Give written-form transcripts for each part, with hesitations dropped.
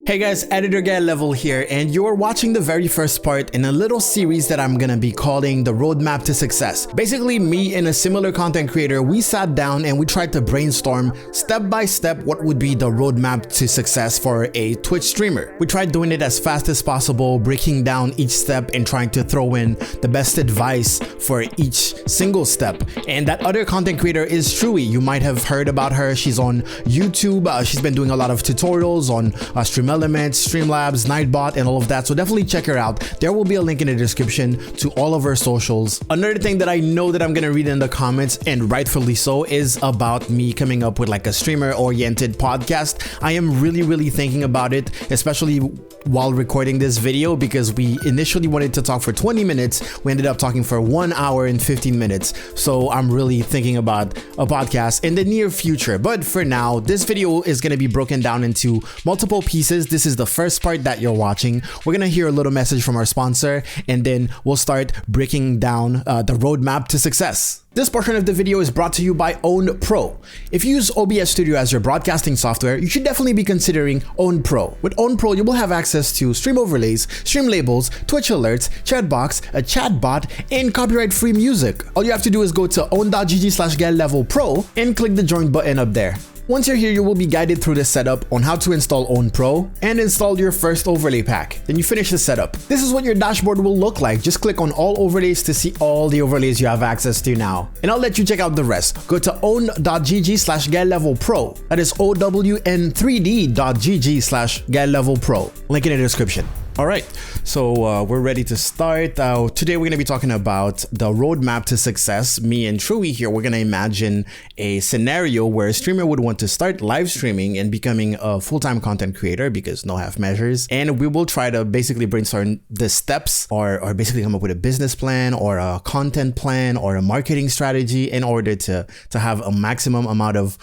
Hey guys, Editor Guy Level here, and you're watching the very first part in a little series that I'm gonna be calling the Roadmap to Success. Basically, me and a similar content creator, we sat down and we tried to brainstorm step by step what would be the roadmap to success for a Twitch streamer. We tried doing it as fast as possible, breaking down each step and trying to throw in the best advice for each single step. And that other content creator is Trui. You might have heard about her. She's on YouTube. She's been doing a lot of tutorials on Stream Elements, Streamlabs, Nightbot, and all of that. So definitely check her out. There will be a link in the description to all of her socials. Another thing that I know that I'm gonna read in the comments, and rightfully so, is about me coming up with like a streamer-oriented podcast. I am really thinking about it, especially while recording this video, because we initially wanted to talk for 20 minutes. We ended up talking for 1 hour and 15 minutes. So I'm really thinking about a podcast in the near future. But for now, this video is gonna be broken down into multiple pieces. This is the first part that you're watching. We're gonna hear a little message from our sponsor, and then we'll start breaking down the roadmap to success. This portion of the video is brought to you by Own Pro. If you use OBS Studio as your broadcasting software, you should definitely be considering Own Pro. With Own Pro, you will have access to stream overlays, stream labels, Twitch alerts, chat box, a chat bot, and copyright-free music. All you have to do is go to own.gg/getlevelpro and click the join button up there. Once you're here, you will be guided through the setup on how to install Own Pro and install your first overlay pack. Then you finish the setup. This is what your dashboard will look like. Just click on all overlays to see all the overlays you have access to now. And I'll let you check out the rest. Go to own.gg/getlevelpro. That is own3d.gg/getlevelpro. Link in the description. All right, so we're ready to start. Today we're gonna be talking about the roadmap to success. Me and Trui here, we're gonna imagine a scenario where a streamer would want to start live streaming and becoming a full-time content creator, because no half measures. And we will try to basically brainstorm the steps or basically come up with a business plan or a content plan or a marketing strategy in order to have a maximum amount of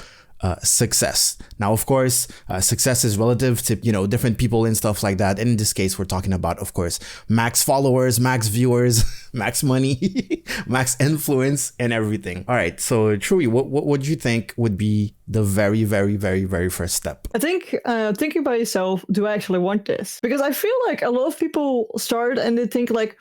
success. Now, of course, success is relative to, different people and stuff like that. And in this case, we're talking about, of course, max followers, max viewers, max money, max influence, and everything. All right. So, Trui, what would you think would be the very first step? I think thinking by yourself, do I actually want this? Because I feel like a lot of people start and they think like,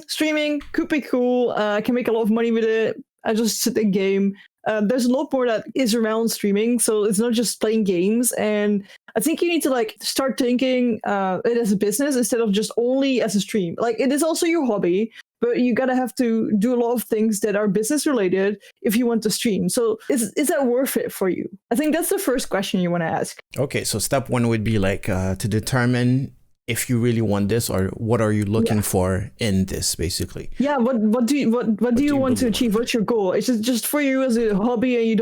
streaming could be cool. I can make a lot of money with it. I just sit in game. There's a lot more that is around streaming, so it's not just playing games. And I think you need to start thinking it as a business instead of just only as a stream. Like, it is also your hobby, but you gotta have to do a lot of things that are business related if you want to stream. So is that worth it for you? I think that's the first question you want to ask. Okay, so step one would be to determine if you really want this, or what are you looking for in this, basically. Yeah, what do you want to achieve? What's your goal? Is it just for you as a hobby and you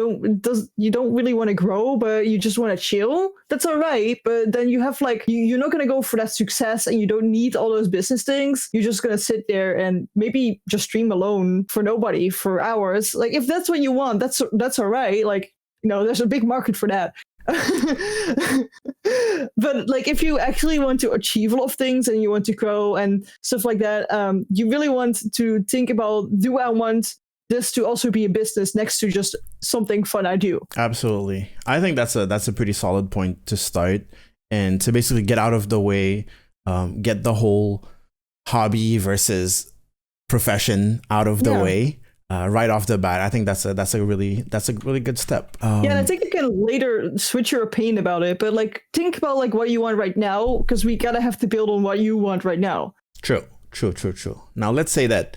don't really want to grow, but you just want to chill? That's all right, but then you have you're not going to go for that success, and you don't need all those business things. You're just going to sit there and maybe just stream alone for nobody for hours. Like, if that's what you want, that's all right. There's a big market for that. But if you actually want to achieve a lot of things and you want to grow and stuff like that, you really want to think about, do I want this to also be a business next to just something fun I do? Absolutely. I think that's a pretty solid point to start, and to basically get out of the way, get the whole hobby versus profession out of the way. Right off the bat. I think that's a really good step. And I think you can later switch your opinion about it, but think about what you want right now, because we gotta have to build on what you want right now. True. Now let's say that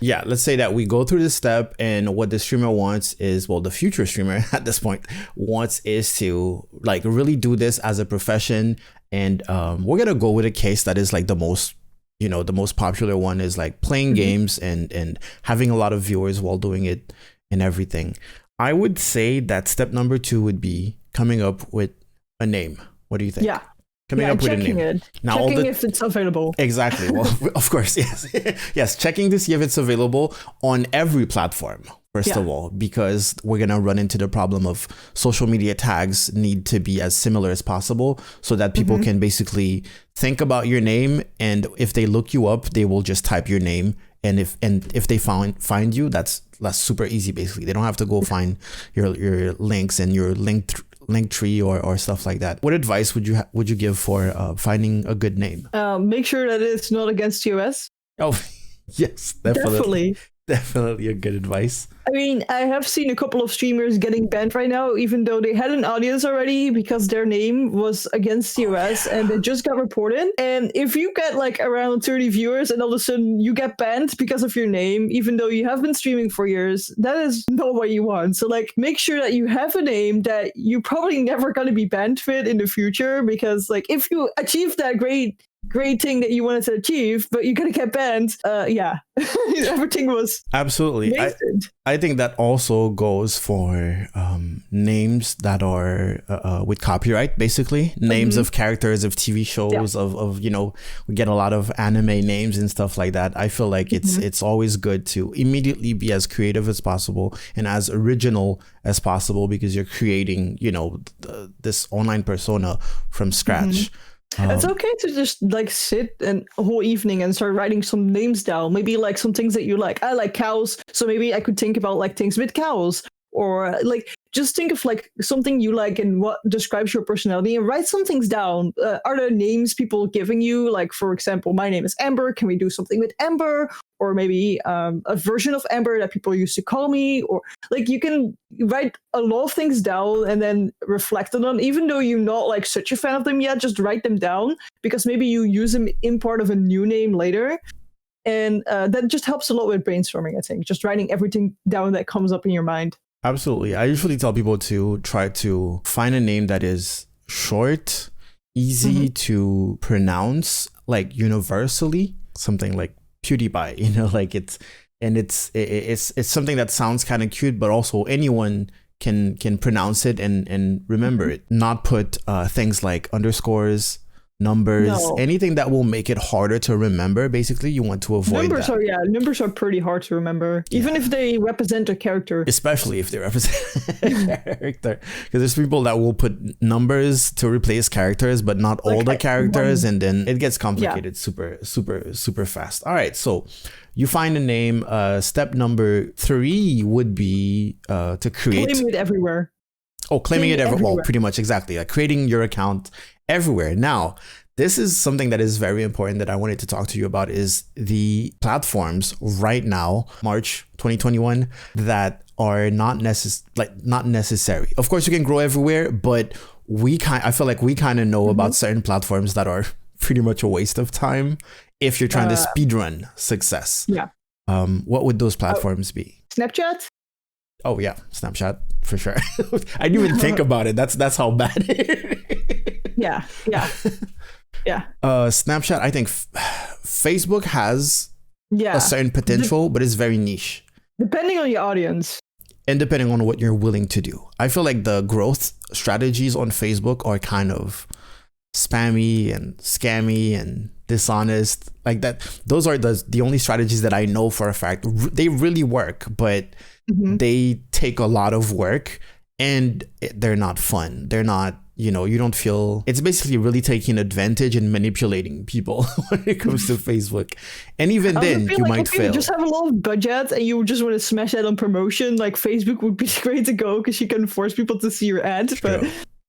we go through this step, and what the streamer wants is, the future streamer at this point wants is to really do this as a profession. And we're gonna go with a case that is the most popular one is playing games and having a lot of viewers while doing it and everything. I would say that step number 2 would be coming up with a name. What do you think? Yeah. Coming up with a name. Checking if it's available. Exactly. Well, of course, yes. Yes, checking to see if it's available on every platform. First of all, because we're going to run into the problem of social media tags need to be as similar as possible, so that people can basically think about your name, and if they look you up, they will just type your name, and if they find you, that's super easy. Basically, they don't have to go find your links and your Linktree or stuff like that. What advice would you give for finding a good name? Make sure that it's not against TOS. Oh, yes, definitely. Definitely a good advice. I mean, I have seen a couple of streamers getting banned right now, even though they had an audience already because their name was against TOS and they just got reported. And if you get like around 30 viewers and all of a sudden you get banned because of your name, even though you have been streaming for years, that is not what you want. So like, make sure that you have a name that you probably never going to be banned with in the future, because like if you achieve that great thing that you wanted to achieve, but you're gonna get banned. Everything was absolutely. I think that also goes for names that are with copyright, basically names of characters of TV shows, of we get a lot of anime names and stuff like that. I feel like it's always good to immediately be as creative as possible and as original as possible, because you're creating this online persona from scratch. It's okay to just like sit a whole evening and start writing some names down. Maybe like some things that you like. I like cows, so maybe I could think about like things with cows, or like just think of like something you like and what describes your personality and write some things down. Are there names people giving you? Like, for example, my name is Amber. Can we do something with Amber? Or maybe a version of Amber that people used to call me? Or like you can write a lot of things down and then reflect on them. Even though you're not like such a fan of them yet, just write them down, because maybe you use them in part of a new name later. And that just helps a lot with brainstorming, I think. Just writing everything down that comes up in your mind. Absolutely. I usually tell people to try to find a name that is short, easy to pronounce, like universally, something like PewDiePie, like it's something that sounds kind of cute, but also anyone can pronounce it and remember it. Not put things like underscores, numbers, anything that will make it harder to remember. Basically, you want to avoid numbers that. Numbers are pretty hard to remember, even if they represent a character. Especially if they represent a character, because there's people that will put numbers to replace characters, but not all the characters, and then it gets complicated super fast. All right, so you find a name. Step number 3 would be to create. Claim it everywhere. Oh, claiming it everywhere. Well, pretty much exactly. Like creating your account everywhere. Now, this is something that is very important that I wanted to talk to you about, is the platforms right now, March 2021, that are not necessary. Of course, you can grow everywhere, but I feel like we kind of know about certain platforms that are pretty much a waste of time if you're trying to speedrun success. Yeah. What would those platforms be? Snapchat? Oh yeah, Snapchat for sure. I didn't even think about it. That's how bad it is. Yeah. Snapchat, I think Facebook has a certain potential, but it's very niche. Depending on your audience. And depending on what you're willing to do. I feel like the growth strategies on Facebook are kind of spammy and scammy and dishonest. Like that. Those are the only strategies that I know for a fact. They really work, but they take a lot of work and they're not fun. They're not, you don't feel, it's basically really taking advantage and manipulating people when it comes to Facebook. And even then you might fail. You just have a lot of budget and you just want to smash that on promotion. Like Facebook would be great to go because you can force people to see your ads.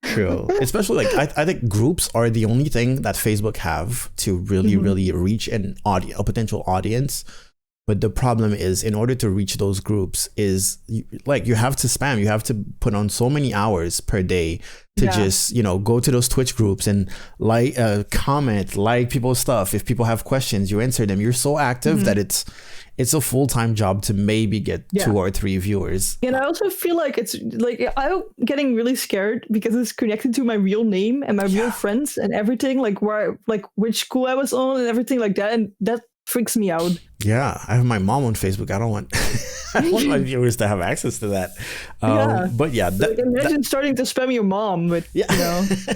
True. Especially like I think groups are the only thing that Facebook have to really reach a potential audience. But the problem is, in order to reach those groups, is you have to spam. You have to put on so many hours per day to just, go to those Twitch groups and comment, like people's stuff. If people have questions, you answer them. You're so active that it's a full-time job to maybe get 2 or 3 viewers. And I also feel like it's like I'm getting really scared because it's connected to my real name and my real friends and everything, like which school I was on and everything like that. And that freaks me out. Yeah, I have my mom on Facebook. I don't want my viewers to have access to that. But yeah, imagine starting to spam your mom with,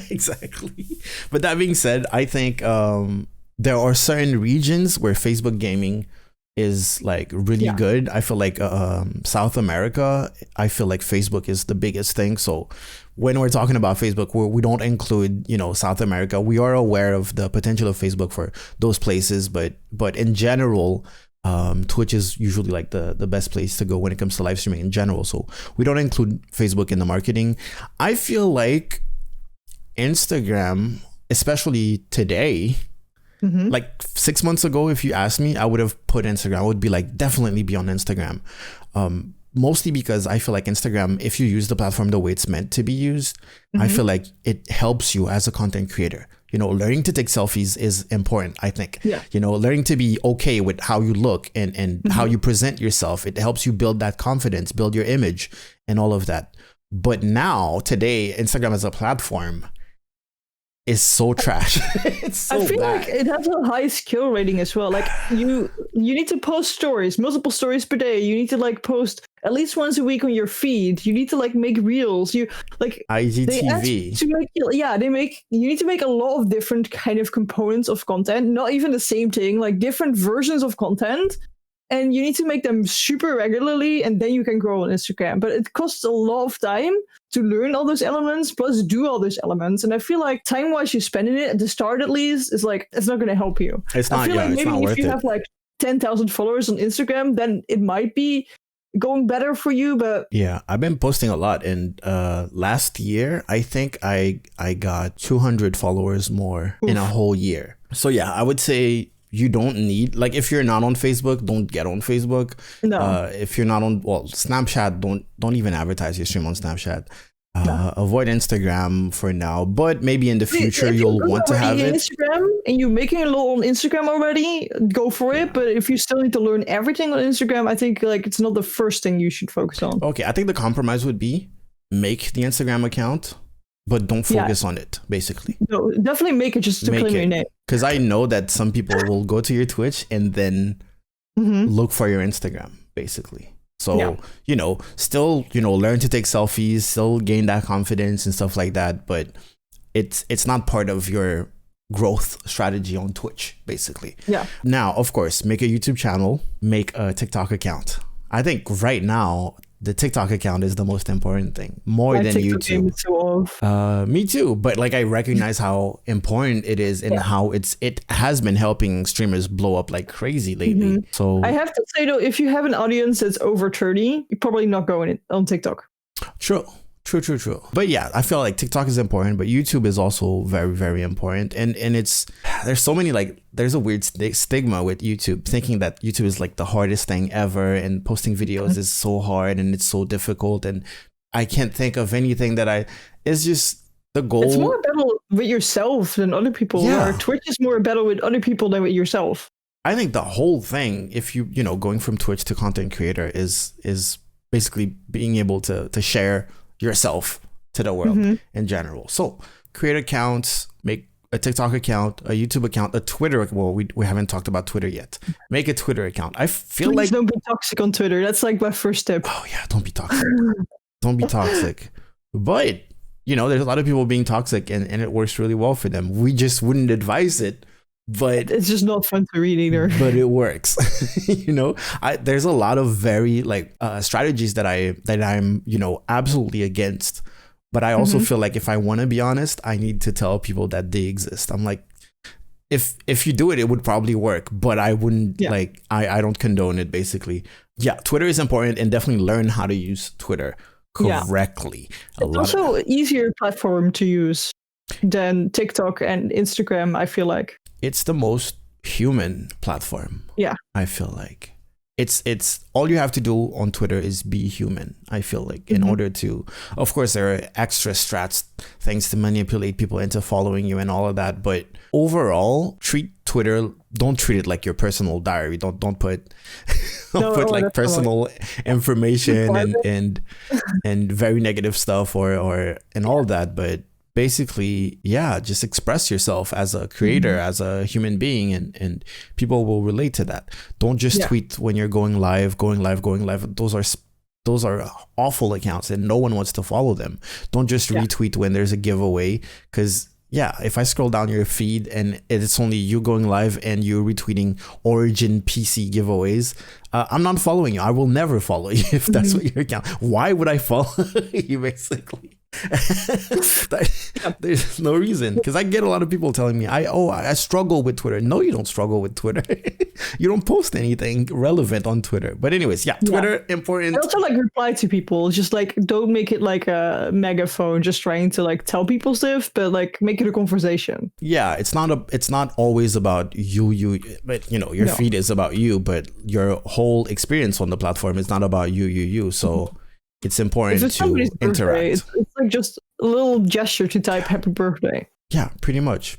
exactly. But that being said, I think there are certain regions where Facebook gaming is like really good. I feel like South America, I feel like Facebook is the biggest thing. So when we're talking about Facebook, we don't include, South America. We are aware of the potential of Facebook for those places, but in general, Twitch is usually like the best place to go when it comes to live streaming in general. So we don't include Facebook in the marketing. I feel like Instagram, especially today, like 6 months ago, if you asked me, I would have put Instagram. I would be like, definitely be on Instagram. Mostly because I feel like Instagram, if you use the platform the way it's meant to be used, I feel like it helps you as a content creator. You know, learning to take selfies is important, I think. Yeah. You know, learning to be okay with how you look and how you present yourself. It helps you build that confidence, build your image and all of that. But now, today, Instagram as a platform is so trash. It's so I feel bad. like it has a high skill rating as well. Like you need to post stories, multiple stories per day. You need to like post at least once a week on your feed. You need to like make reels. You like IGTV. You need to make a lot of different kind of components of content, not even the same thing, like different versions of content. And you need to make them super regularly, and then you can grow on Instagram. But it costs a lot of time to learn all those elements, plus do all those elements. And I feel like time-wise, you spending it at the start at least is like it's not going to help you. It's not. I feel like maybe if you have like 10,000 followers on Instagram, then it might be going better for you. But yeah, I've been posting a lot, and last year I think I got 200 followers more in a whole year. So yeah, I would say. You don't need, like, if you're not on Facebook, don't get on Facebook. No. If you're not on, Snapchat, don't even advertise your stream on Snapchat. Avoid Instagram for now, but maybe in the future you'll want to have it. Instagram and you're making a lot on Instagram already, go for it. But if you still need to learn everything on Instagram, I think like it's not the first thing you should focus on. Okay, I think the compromise would be make the Instagram account, but don't focus on it, basically. No, definitely make it just to claim your name. Because I know that some people will go to your Twitch and then look for your Instagram, basically. So, you know, still, you know, learn to take selfies, still gain that confidence and stuff like that. But it's not part of your growth strategy on Twitch, basically. Yeah. Now, of course, make a YouTube channel, make a TikTok account. I think right now, the TikTok account is the most important thing, more than YouTube. Me too, but like I recognize how important it is and how it has been helping streamers blow up like crazy lately. So I have to say though, if you have an audience that's over 30, you're probably not going on TikTok. True. But yeah, I feel like TikTok is important, but YouTube is also very, very important. And there's so many, like, there's a weird stigma with YouTube, thinking that YouTube is like the hardest thing ever and posting videos is so hard and it's so difficult. And I can't think of anything it's just the goal. It's more a battle with yourself than other people. Where Twitch is more a battle with other people than with yourself. I think the whole thing, if you know, going from Twitch to content creator is basically being able to share yourself to the world in general. So create accounts, make a TikTok account, a YouTube account, a Twitter. Well, we haven't talked about Twitter yet. Make a Twitter account. I feel Please like don't be toxic on Twitter. That's like my first tip. Oh yeah, don't be toxic. Don't be toxic. But you know, there's a lot of people being toxic and it works really well for them. We just wouldn't advise it. But it's just not fun to read either. But it works. You know, there's a lot of very like strategies that I'm, you know, absolutely against. But I also feel like if I want to be honest, I need to tell people that they exist. I'm like, if you do it, it would probably work, but I wouldn't like, I don't condone it basically. Yeah, Twitter is important and definitely learn how to use Twitter correctly. It's also an easier platform to use than TikTok and Instagram, I feel like. It's the most human platform. Yeah. I feel like it's all you have to do on Twitter is be human. I feel like in order to, of course, there are extra strats, things to manipulate people into following you and all of that. But overall, don't treat it like your personal diary. Don't put like personal information and very negative stuff or and all that. But basically, just express yourself as a creator, as a human being, and people will relate to that. Don't just tweet when you're going live. Those are awful accounts and no one wants to follow them. Don't just retweet when there's a giveaway, because if I scroll down your feed and it's only you going live and you're retweeting Origin PC giveaways, I'm not following you. I will never follow you if that's what your account. Why would I follow you, basically? There's no reason, because I get a lot of people telling me I struggle with Twitter. No, you don't struggle with Twitter. You don't post anything relevant on Twitter. But anyways, yeah, Twitter important. I also like reply to people. Just like don't make it like a megaphone, just trying to like tell people stuff, but like make it a conversation. Yeah, it's not always about you, but you know, your feed is about you, but your whole experience on the platform is not about you. So it's important to interact. It's like just a little gesture to type happy birthday. Yeah, pretty much.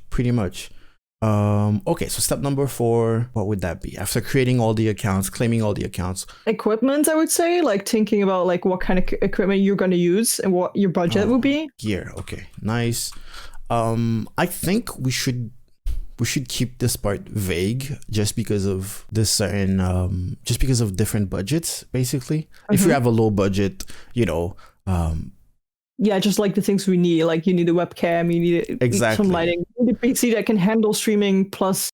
Okay, so step number 4, what would that be? After creating all the accounts, claiming all the accounts. Equipment, I would say, like thinking about like what kind of equipment you're going to use and what your budget would be. Gear, okay, nice. I think we should keep this part vague just because of this certain just because of different budgets, basically. If you have a low budget, you know, yeah, just like the things we need, like you need a webcam, you need some lighting, you need a PC that can handle streaming plus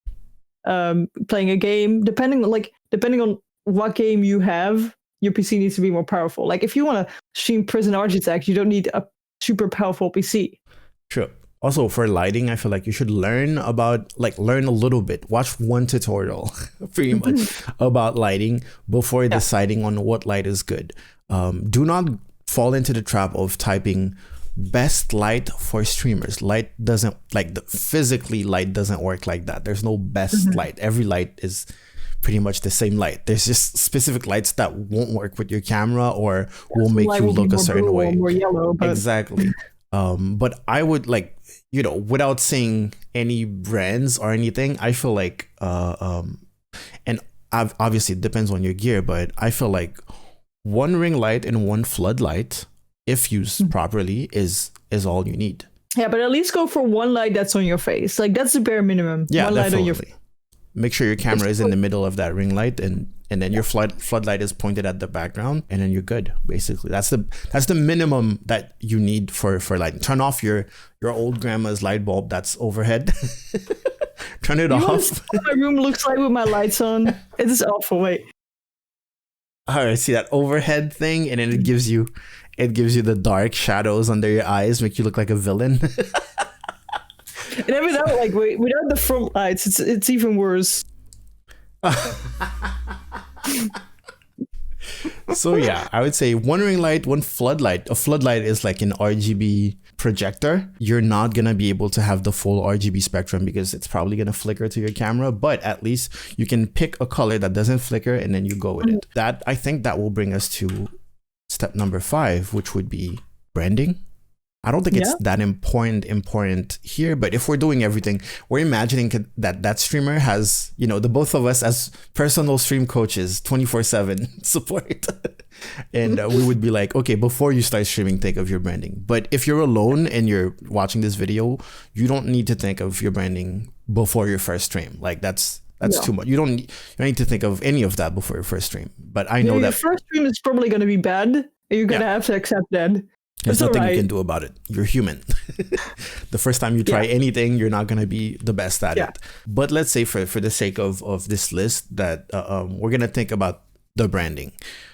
playing a game. Depending on what game you have, your PC needs to be more powerful. Like if you want to stream Prison Architect, you don't need a super powerful PC. True. Also, for lighting, I feel like you should learn a little bit. Watch one tutorial, pretty much, about lighting before deciding on what light is good. Do not fall into the trap of typing best light for streamers. Light doesn't, physically light doesn't work like that. There's no best light. Every light is pretty much the same light. There's just specific lights that won't work with your camera or will make you look a certain way. More yellow, but... Exactly. But I would without saying any brands or anything, I feel like and obviously it depends on your gear, but I feel like one ring light and one floodlight, if used properly, is all you need. Yeah, but at least go for one light that's on your face. Like that's the bare minimum. Yeah, one definitely. Light on your face. Make sure your camera is in the middle of that ring light, and then your floodlight is pointed at the background, and then you're good. Basically, that's the minimum that you need for lighting. Turn off your old grandma's light bulb that's overhead. Turn it off. What my room looks like with my lights on. It is awful. Wait. All right, see that overhead thing, and then it gives you the dark shadows under your eyes, make you look like a villain. And then without the front lights, it's even worse. So yeah, I would say one ring light, one floodlight. A floodlight is like an RGB projector. You're not gonna be able to have the full RGB spectrum because it's probably gonna flicker to your camera, but at least you can pick a color that doesn't flicker and then you go with it. That, I think that will bring us to step number 5, which would be branding. I don't think it's that important here, but if we're doing everything, we're imagining that streamer has, the both of us as personal stream coaches, 24/7 support. And we would be like, okay, before you start streaming, think of your branding. But if you're alone and you're watching this video, you don't need to think of your branding before your first stream. Like that's too much. You don't need to think of any of that before your first stream. But I know that your first stream is probably going to be bad. And you're going to have to accept that. There's nothing you can do about it. You're human. The first time you try anything, you're not going to be the best at it. But let's say for the sake of this list that we're going to think about the branding.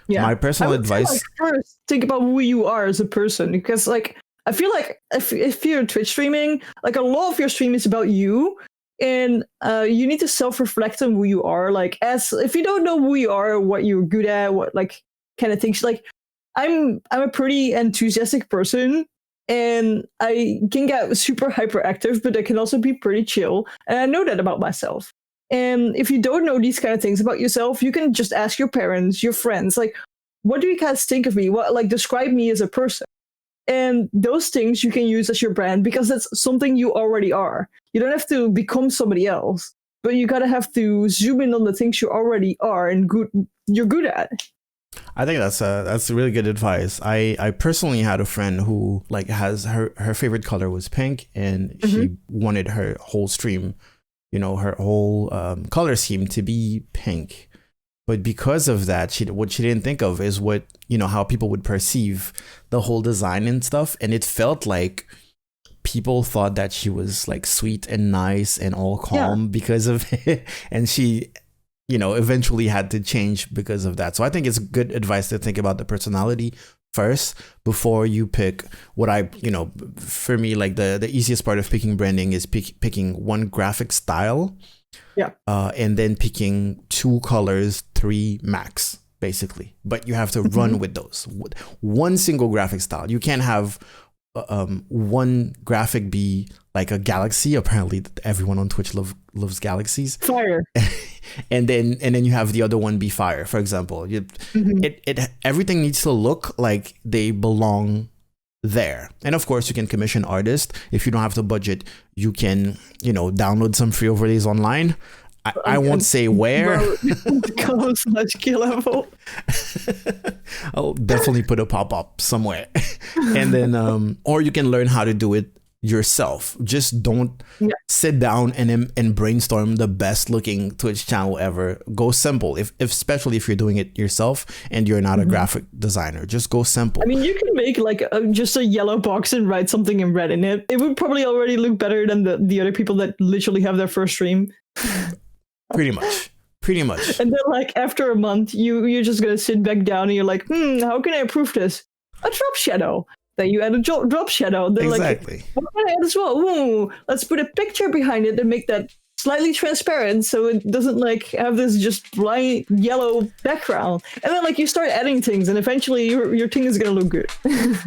Yeah. My personal advice. First, think about who you are as a person. Because I feel like if you're Twitch streaming, like a lot of your stream is about you. And you need to self-reflect on who you are. Like if you don't know who you are, what you're good at, what kind of things I'm a pretty enthusiastic person, and I can get super hyperactive, but I can also be pretty chill. And I know that about myself. And if you don't know these kind of things about yourself, you can just ask your parents, your friends, what do you guys think of me? What describe me as a person? And those things you can use as your brand because that's something you already are. You don't have to become somebody else, but you gotta have to zoom in on the things you already are and you're good at. I think that's really good advice. I personally had a friend who has her favorite color was pink, and she wanted her whole stream, her whole color scheme to be pink. But because of that, what she didn't think of is what, how people would perceive the whole design and stuff. And it felt like people thought that she was sweet and nice and all calm because of it. And she eventually had to change because of that. So I think it's good advice to think about the personality first before you pick what I, for me, like the easiest part of picking branding is picking one graphic style. Yeah. And then picking 2 colors, 3 max, basically. But you have to run with those. One single graphic style. You can't have one graphic be like a galaxy. Apparently everyone on Twitch loves galaxies. Fire. and then you have the other one be fire, for example. Everything needs to look like they belong there. And of course you can commission artists. If you don't have the budget, you can download some free overlays online. I won't say where. /key level. I'll definitely put a pop-up somewhere. And then or you can learn how to do it yourself. Just don't sit down and brainstorm the best looking Twitch channel ever. Go simple. Especially if you're doing it yourself and you're not a graphic designer, just go simple. I mean, you can make like just a yellow box and write something in red in it. It would probably already look better than the other people that literally have their first stream. Pretty much. And then like after a month, you're just gonna sit back down and you're like, how can I improve this? A drop shadow. Then you add a drop shadow. Then exactly. Like, what can I add as well? Ooh, let's put a picture behind it and make that slightly transparent so it doesn't like have this just bright yellow background. And then like you start adding things and eventually your thing is gonna look good.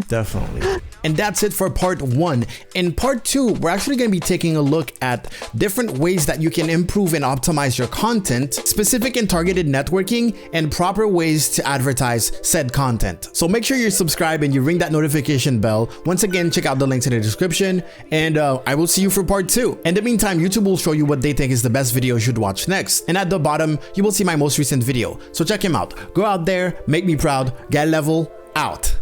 Definitely. And that's it for part 1. In part 2, we're actually going to be taking a look at different ways that you can improve and optimize your content, specific and targeted networking, and proper ways to advertise said content. So make sure you subscribe and you ring that notification bell. Once again, check out the links in the description, and I will see you for part 2. In the meantime, YouTube will show you what they think is the best video you should watch next. And at the bottom, you will see my most recent video. So check him out. Go out there, make me proud, get level, out.